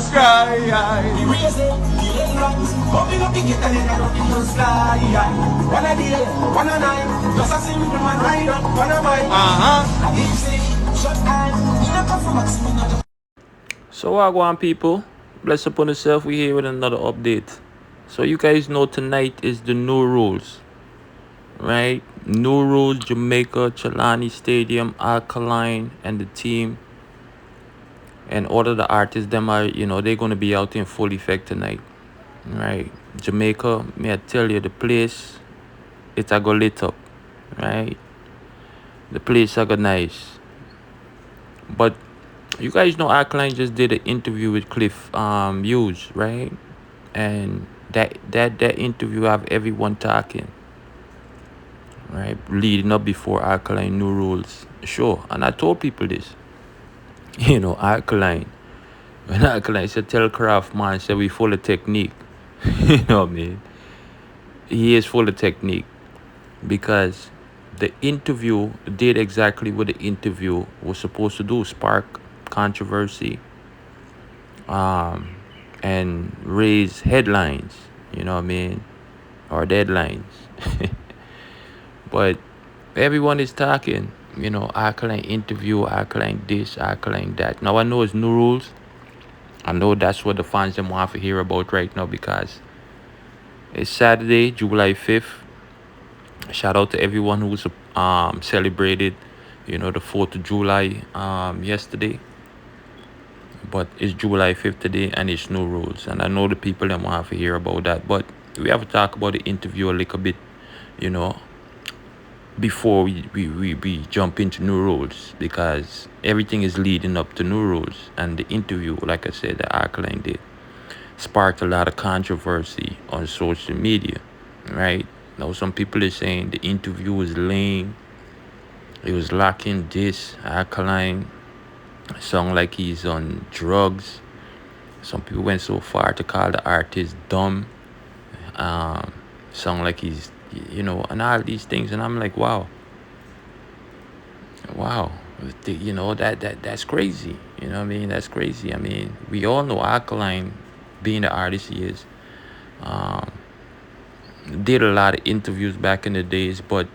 Sky, erase it, the lungs, bumping up the kit and then I don't feel the sky. One a day, one a night, just a simple man ride up, one a bike. I deep sleep, shut eyes, in a cup of maximum, not just. So wagwan people, bless upon yourself, we here with another update. So you guys know tonight is the New Rules, right? New Rules Jamaica, Chalani Stadium, Alkaline, and the team, and all of the artists, them are, they're gonna be out in full effect tonight, right? Jamaica, may I tell you, the place, it's a go lit up, right? The place are go nice, but you guys know Alkaline just did an interview with Cliff Hughes, right? And that interview have everyone talking, right? Leading up before Alkaline New Rules show. And I told people this, Alkaline. When Alkaline said tell Craft man said we full of technique. You know what I mean? He is full of technique because the interview did exactly what the interview was supposed to do, spark controversy, and raise headlines, you know what I mean? Or deadlines. But everyone is talking, Alkaline interview, Alkaline this, Alkaline that. Now I know it's New Rules. I know that's what the fans them want to hear about right now because it's Saturday, July 5th. Shout out to everyone who's celebrated, the 4th of July yesterday. But it's July 5th today and it's New Rules. And I know the people them want to hear about that. But we have to talk about the interview a little bit, before we jump into New Rules, because everything is leading up to New Rules. And the interview, like I said, that Alkaline did sparked a lot of controversy on social media, right? Now some people are saying the interview was lame, it was lacking this. Alkaline sound like he's on drugs. Some people went so far to call the artist dumb, sound like he's, and all these things. And I'm like, wow, that's crazy. You know what I mean? That's crazy. I mean, we all know Alkaline, being the artist he is, did a lot of interviews back in the days, but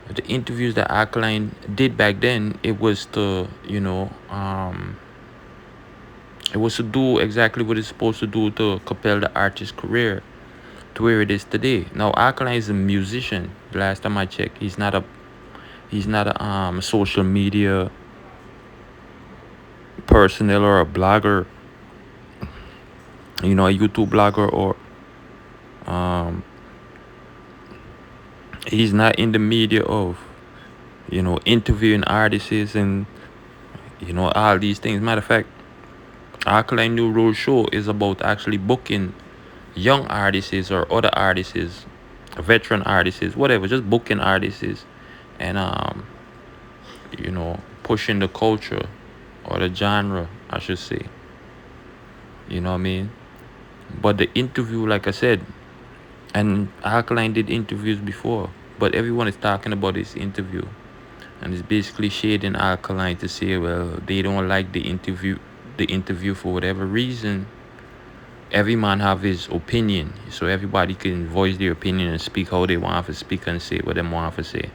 the interviews that Alkaline did back then, it was to, it was to do exactly what it's supposed to do to propel the artist's career to where it is today. Now Alkaline is a musician. The last time I checked, he's not a social media personnel or a blogger, a YouTube blogger, or he's not in the media of, interviewing artists and, all these things. Matter of fact, Alkaline New Rules show is about actually booking young artists or other artists, veteran artists, whatever, just booking artists and pushing the culture or the genre, I should say. You know what I mean? But the interview, like I said, and Alkaline did interviews before, but everyone is talking about this interview. And it's basically shading Alkaline to say, well, they don't like the interview for whatever reason. Every man have his opinion, so everybody can voice their opinion and speak how they want to speak and say what they want to say.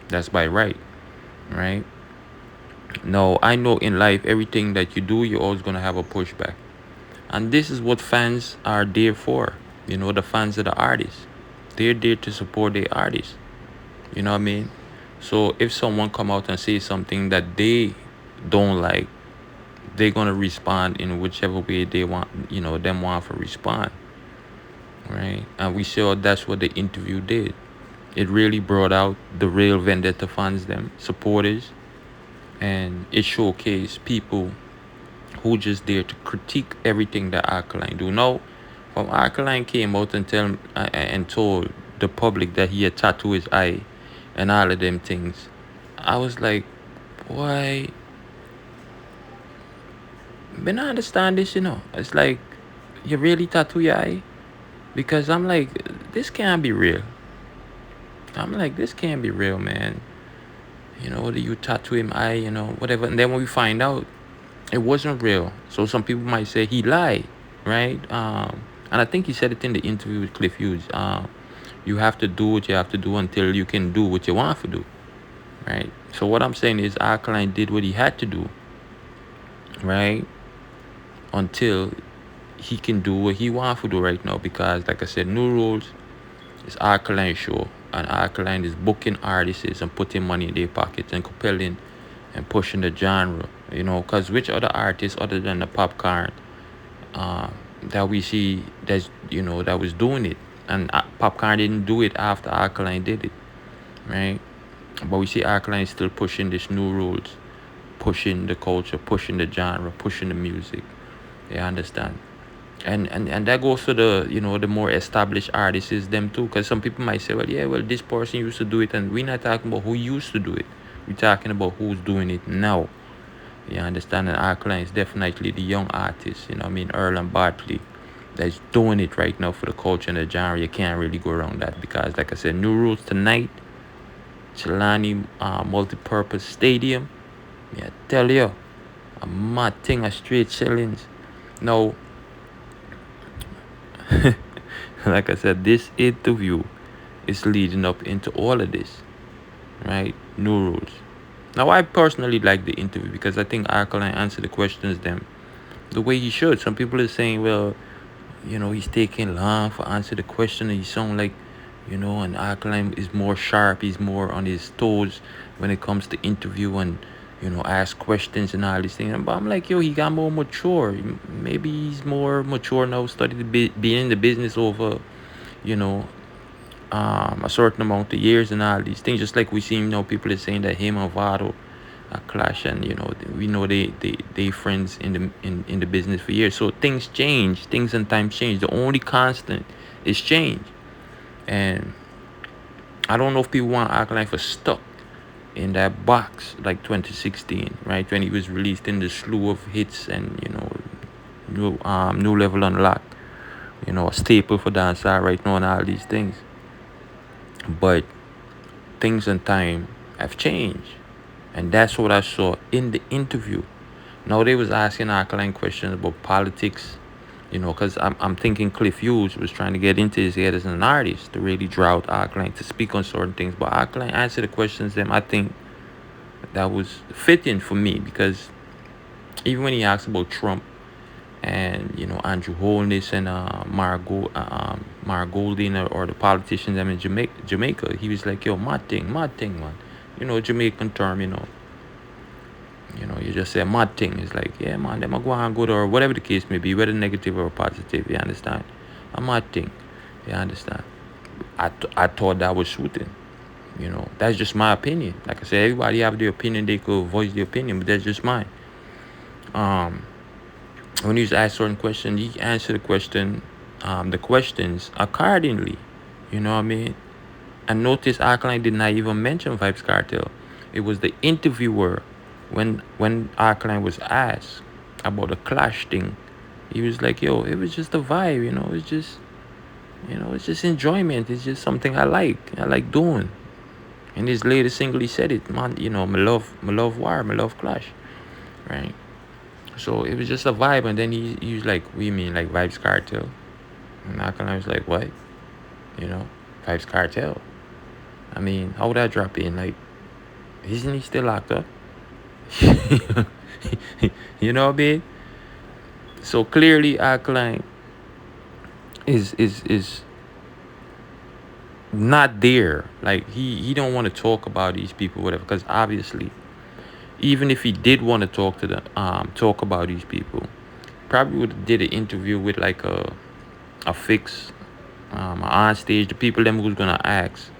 That's by right? Now, I know in life, everything that you do, you're always going to have a pushback. And this is what fans are there for. The fans of the artists. They're there to support their artists. You know what I mean? So if someone come out and say something that they don't like, they're going to respond in whichever way they want, them want to respond. Right? And we saw that's what the interview did. It really brought out the real Vendetta fans, them supporters. And it showcased people who just there to critique everything that Alkaline do. Now, when Alkaline came out and told the public that he had tattooed his eye and all of them things, I was like, boy, I don't understand this, It's like, you really tattoo your eye? Because I'm like, this can't be real. This can't be real, man. You tattoo him eye, whatever. And then when we find out, It wasn't real. So some people might say he lied, right? And I think he said it in the interview with Cliff Hughes. You have to do what you have to do until you can do what you want to do, right? So what I'm saying is Alkaline did what he had to do, right? Until he can do what he wants to do right now. Because like I said, New Rules is Alkaline show, and Alkaline is booking artists and putting money in their pockets and compelling and pushing the genre, because which other artists other than the Popcorn that we see that was doing it, and Popcorn didn't do it after Alkaline did it, right? But we see Alkaline still pushing this New Rules, pushing the culture, pushing the genre, pushing the music. You understand? And that goes to the the more established artists is them too, because some people might say, well, yeah, well, this person used to do it, and we're not talking about who used to do it. We're talking about who's doing it now. You understand? And Alkaline is definitely the young artist, Earl and Bartley, that's doing it right now for the culture and the genre. You can't really go around that because, like I said, New Rules tonight, Chilani Multipurpose Stadium. Yeah, tell you, a mad thing, a straight chillings. Now, like I said, this interview is leading up into all of this, right? New Rules. Now, I personally like the interview because I think Alkaline answered the questions them the way he should. Some people are saying, well, he's taking long for answer the question, and he sound like, and Alkaline is more sharp. He's more on his toes when it comes to interview and, ask questions and all these things. But I'm like, yo, he got more mature. Maybe he's more mature now, studied being in the business over, you know, a certain amount of years and all these things. Just like we see, people are saying that him and Vado clash, and we know they friends in the business for years. So things change, things and times change. The only constant is change. And I don't know if people want to act like for stuck in that box like 2016, right, when he was released in the slew of hits and new level unlocked, a staple for dancehall right now and all these things. But things and time have changed, and that's what I saw in the interview. Now they was asking Alkaline questions about politics, because I'm thinking Cliff Hughes was trying to get into his head as an artist to really draw out Alkaline to speak on certain things. But Alkaline answered the questions, and I think that was fitting for me, because even when he asked about Trump and Andrew Holness and Mark Golding, or the politicians in Jamaica, he was like, yo, my thing, man. Jamaican term, you just say mad thing. It's like, yeah, man, them a go on good, or whatever the case may be, whether negative or positive, you understand? A mad thing, you understand? I thought that was shooting. That's just my opinion. Like I said, everybody have their opinion. They could voice their opinion, but that's just mine. When he was asked certain questions, he answered the questions accordingly. You know what I mean? And notice Alkaline did not even mention Vibes Cartel. It was the interviewer, when Alkaline was asked about the clash thing, he was like, yo, it was just a vibe, it's just enjoyment. It's just something I like doing. In his latest single, he said it, man, my love war, my love clash, right? So it was just a vibe. And then he was like, what do you mean, like Vibes Cartel? And Alkaline was like, what? Vibes Cartel. I mean, how would I drop in? Like, isn't he still locked up? You know what I mean? So clearly Alkaline is not there. Like he don't want to talk about these people, whatever, because obviously, even if he did want to talk about these people, probably would have did an interview with like a fix on stage, the people them who's gonna ask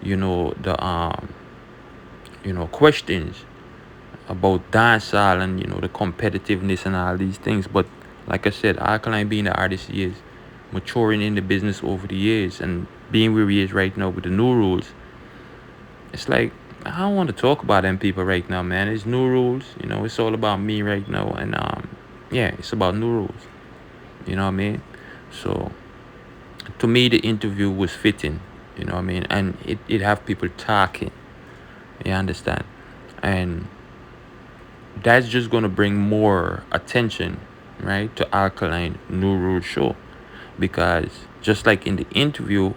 the questions about dancehall and the competitiveness and all these things. But like I said, Alkaline, being the artist he is, maturing in the business over the years, and being where he is right now with the New Rules, it's like, I don't want to talk about them people right now, man. It's New Rules, it's all about me right now. And yeah, it's about New Rules, you know what I mean? So to me, the interview was fitting, you know what I mean? And it have people talking, you understand? And that's just gonna bring more attention, right, to Alkaline New Rules show. Because just like in the interview,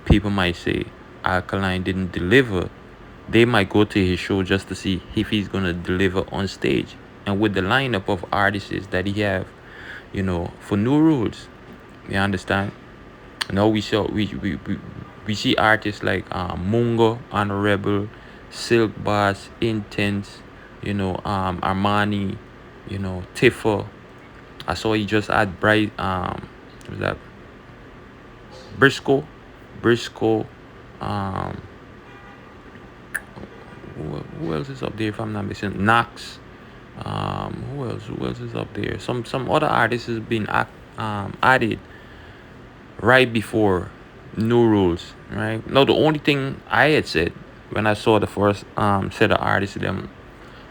people might say Alkaline didn't deliver. They might go to his show just to see if he's gonna deliver on stage. And with the lineup of artists that he have, for New Rules, you understand? Now we see artists like Mungo, Honorable, Silk Bass, Intense, Armani, Tiffo. I saw he just had Bright what was that Briscoe, Briscoe, um who else is up there if I'm not missing? Knox. Who else is up there? Some other artists has been added right before New Rules, right? No, the only thing I had said when I saw the first set of artists them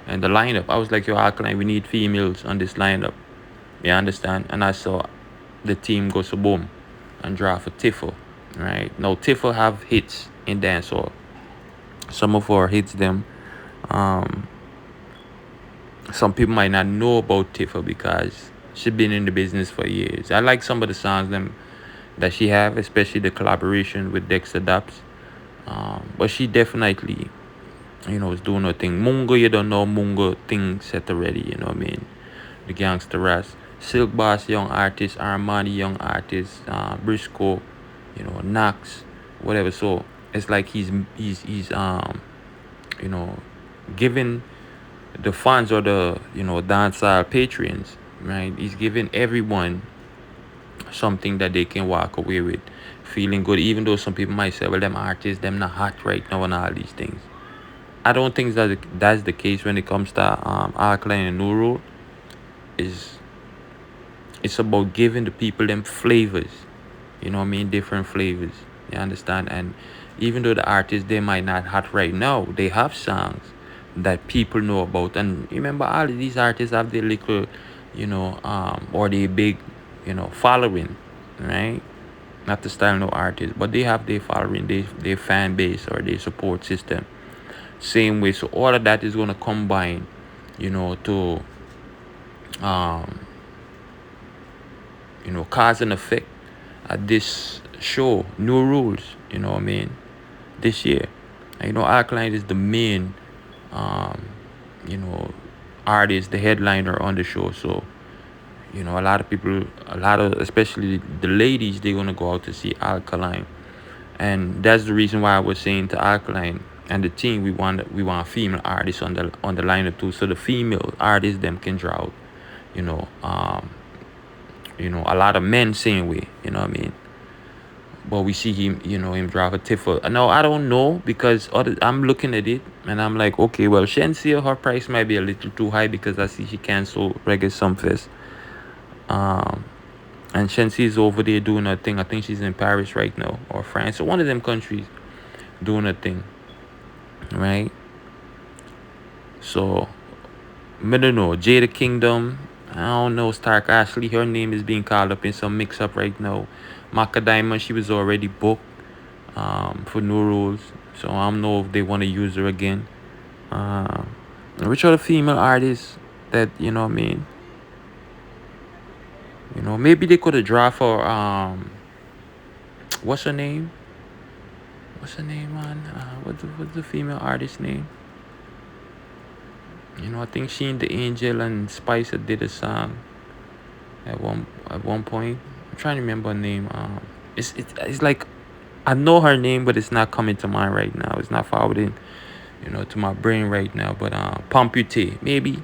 and the lineup, I was like, yo, Alkaline, we need females on this lineup. You understand? And I saw the team go so boom and draft for Tiffo, right? Now Tiffo have hits in dancehall. Some of our hits them. Um, some people might not know about Tiffo because she been in the business for years. I like some of the songs them that she have, especially the collaboration with Dexter Daps. But she definitely, is doing her thing. Mungo, you don't know Mungo thing set already, you know what I mean? The gangster ras. Silk Bass, young artist, Armani, young artist, Briscoe, Knox, whatever. So it's like he's you know, giving the fans or the dancehall patrons, right? He's giving everyone something that they can walk away with feeling good, even though some people might say, well, them artists them not hot right now and all these things. I don't think that's the case when it comes to Alkaline and New Rule. Is It's about giving the people them flavors, you know what I mean, different flavors, you understand? And even though the artists they might not hot right now, they have songs that people know about. And remember, all of these artists have their little, or their big, following, right? Not to style no artist, but they have their following, their fan base or their support system. Same way, so all of that is gonna combine, to um, cause and effect at this show, New Rules, you know what I mean, this year. And, Alkaline is the main, um, you know, artist, the headliner on the show. So, a lot of people, especially the ladies, they're gonna go out to see Alkaline, and that's the reason why I was saying to Alkaline and the team, we want female artists on the lineup too, so the female artists them can draw out, you know, um, a lot of men same way, you know what I mean. But we see him, him drive a Tiffle. No, I don't know because I'm looking at it and I'm like, okay, well, Shensia, her price might be a little too high because I see she canceled Reggae Sumfest. Um, and Shensi is over there doing her thing. I think she's in Paris right now or France or one of them countries doing her thing, right? So, I don't know. Jada Kingdom, I don't know. Stark Ashley, her name is being called up in some mix up right now. Maka Diamond, she was already booked for New Rules. So I don't know if they want to use her again. Which other female artists that, what I mean? Maybe they could have drawn for, what's her name? What's her name, man? What's the female artist name? I think she and the Angel and Spicer did a song at one point. I'm trying to remember her name. It's like I know her name, but it's not coming to mind right now. It's not forwarding, to my brain right now. But Pompute, maybe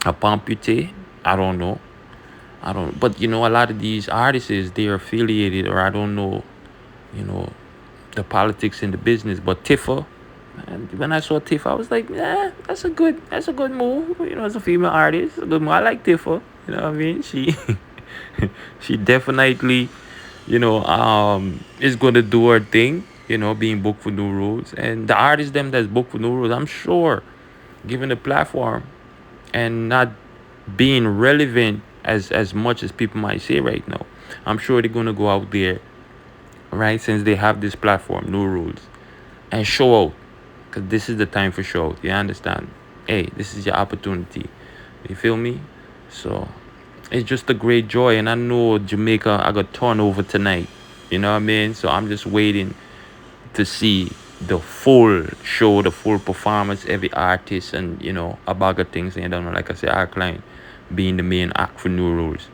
a Pompute. I don't know. I don't. But a lot of these artists they are affiliated, or I don't know, you know, the politics in the business. But Tifa, and when I saw Tifa, I was like, yeah, that's a good move. As a female artist, a good move. I like Tifa. You know what I mean? She she definitely, is gonna do her thing. Being booked for New Rules, and the artists them that's booked for New Rules, I'm sure, given the platform and not being relevant as much as people might say right now, I'm sure they're gonna go out there, right? Since they have this platform, New Rules, and show out, because this is the time for show out. You understand? hey, this is your opportunity. You feel me? So it's just a great joy, and I know Jamaica I got turn over tonight. You know what I mean? So I'm just waiting to see the full show, the full performance, every artist, and a bag of things. And I don't know, like I said, Alkaline being the main act for New Rules.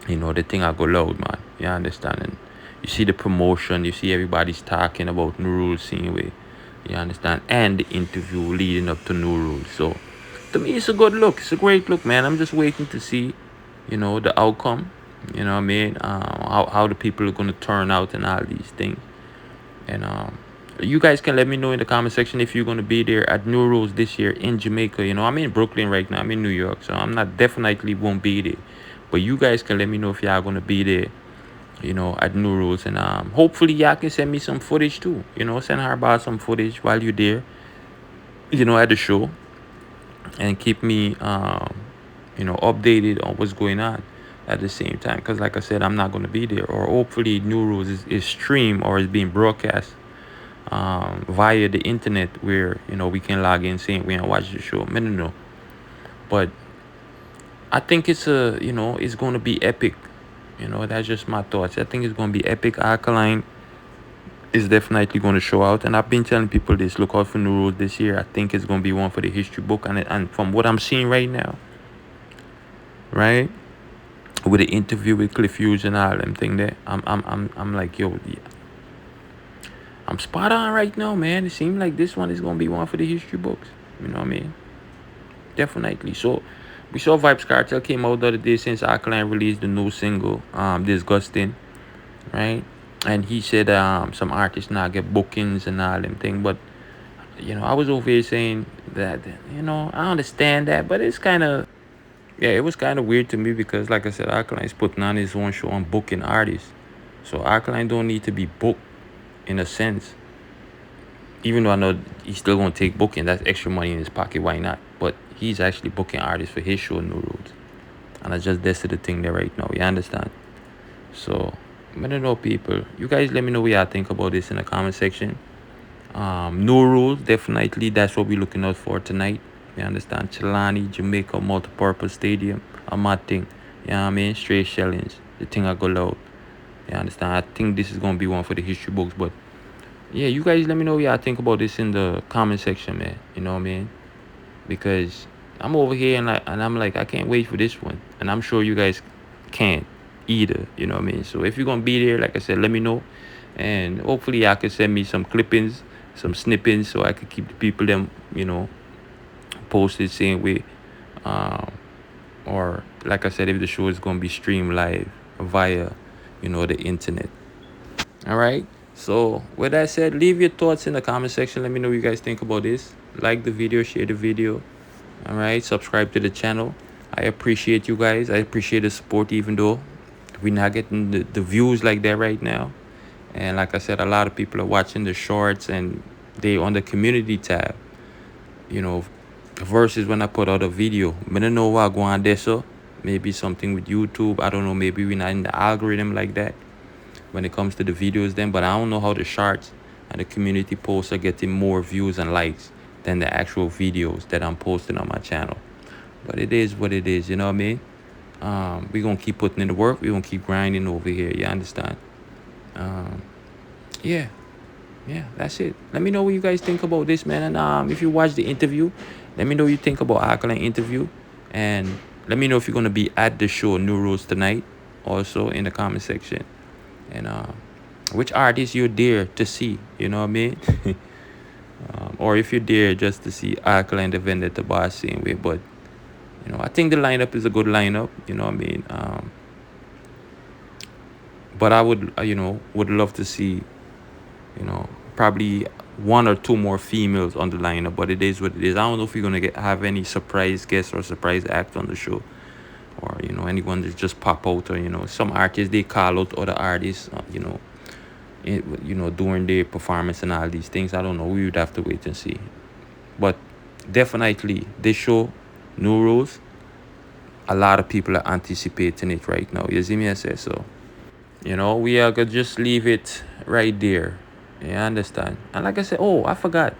The thing I go loud, man. You understand? And you see the promotion, you see everybody's talking about New Rules scene way. You understand? And the interview leading up to New Rules. So to me, it's a good look. It's a great look, man. I'm just waiting to see, the outcome. You know what I mean? How the people are gonna turn out and all these things. And you guys can let me know in the comment section if you're gonna be there at New Rules this year in Jamaica. I'm in Brooklyn right now. I'm in New York, so I'm not definitely won't be there. But you guys can let me know if y'all gonna be there, at New Rules. And hopefully y'all can send me some footage too. Send Hardball some footage while you're there, at the show, and keep me updated on what's going on at the same time. Because like I said, I'm not gonna be there. Or hopefully New Rules is streamed or is being broadcast via the internet where we can log in saying we and watch the show. I don't know. But I think it's it's gonna be epic. That's just my thoughts. I think it's gonna be epic. Alkaline is definitely gonna show out, and I've been telling people this. Look out for New Rules this year. I think it's gonna be one for the history book, and from what I'm seeing right now, right, with the interview with Cliff Hughes and all them thing there, I'm like, yo, yeah, I'm spot on right now, man. It seems like this one is gonna be one for the history books. You know what I mean? Definitely. So we saw Vibes Cartel came out the other day since Alkaline released the new single, Disgusting, right? And he said some artists now get bookings and all them thing. But I was over here saying that, I understand that, but it's kind of, yeah, it was kind of weird to me because, like I said, Alkaline's putting on his own show on booking artists. So Alkaline don't need to be booked in a sense. Even though I know he's still gonna take booking, that's extra money in his pocket. Why not? But he's actually booking artists for his show, New Rules, and I just tested the thing there right now. You understand? So I don't know, people. You guys, let me know what y'all think about this in the comment section. New Rules, definitely. That's what we're looking out for tonight. You understand? Chilani, Jamaica, multi-purpose stadium. A mad thing. You know what I mean? Straight shellings. The thing I go loud. You understand? I think this is gonna be one for the history books, but yeah, you guys let me know what y'all think about this in the comment section, man. You know what I mean? Because I'm over here and I'm like, I can't wait for this one. And I'm sure you guys can't either, you know what I mean? So if you're gonna be there, like I said, let me know. And hopefully y'all can send me some clippings, some snippets, so I could keep the people them, posted same way. Or like I said, if the show is gonna be streamed live via, the internet. All right. So with that said, leave your thoughts in the comment section. Let me know what you guys think about this. Like the video, share the video. All right. Subscribe to the channel. I appreciate you guys. I appreciate the support, even though we're not getting the views like that right now. And like I said, a lot of people are watching the shorts and they on the community tab, versus when I put out a video. I don't know what going on there, so maybe something with YouTube. I don't know. Maybe we're not in the algorithm like that when it comes to the videos then, but I don't know how the shorts and the community posts are getting more views and likes than the actual videos that I'm posting on my channel. But it is what it is, you know what I mean? We're gonna keep putting in the work. We're gonna keep grinding over here, you understand? Yeah, that's it. Let me know what you guys think about this, man. And if you watch the interview, let me know what you think about Alkaline interview, and let me know if you're gonna be at the show New Rules tonight also in the comment section. And which artists you're there to see, you know what I mean? Or if you're there just to see Alkaline the Vendetta boss same way. But I think the lineup is a good lineup, you know what I mean? But I would would love to see probably one or two more females on the lineup. But it is what it is. I don't know if you're gonna have any surprise guests or surprise act on the show, or anyone that just pop out, or some artists they call out other artists, during their performance and all these things. I don't know. We would have to wait and see. But definitely this show, New Rules, a lot of people are anticipating it right now. You see me? I say so. We are gonna just leave it right there. You understand? And like I said, oh, I forgot.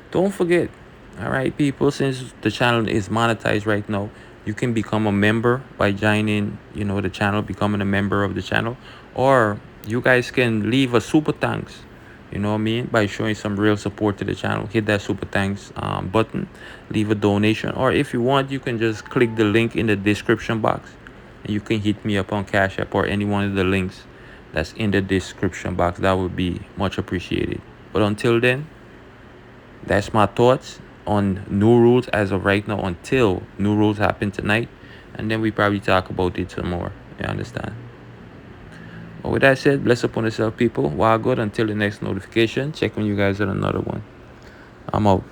Don't forget, All right, people, since the channel is monetized right now, you can become a member by joining, the channel, becoming a member of the channel, or you guys can leave a super thanks, what I mean, by showing some real support to the channel. Hit that super thanks button, leave a donation, or if you want, you can just click the link in the description box, and you can hit me up on Cash App or any one of the links that's in the description box. That would be much appreciated. But until then, that's my thoughts on new rules as of right now until new rules happen tonight. And then we probably talk about it some more. You understand? But with that said, bless upon yourself, people. While good until the next notification. Check when you guys on another one. I'm out.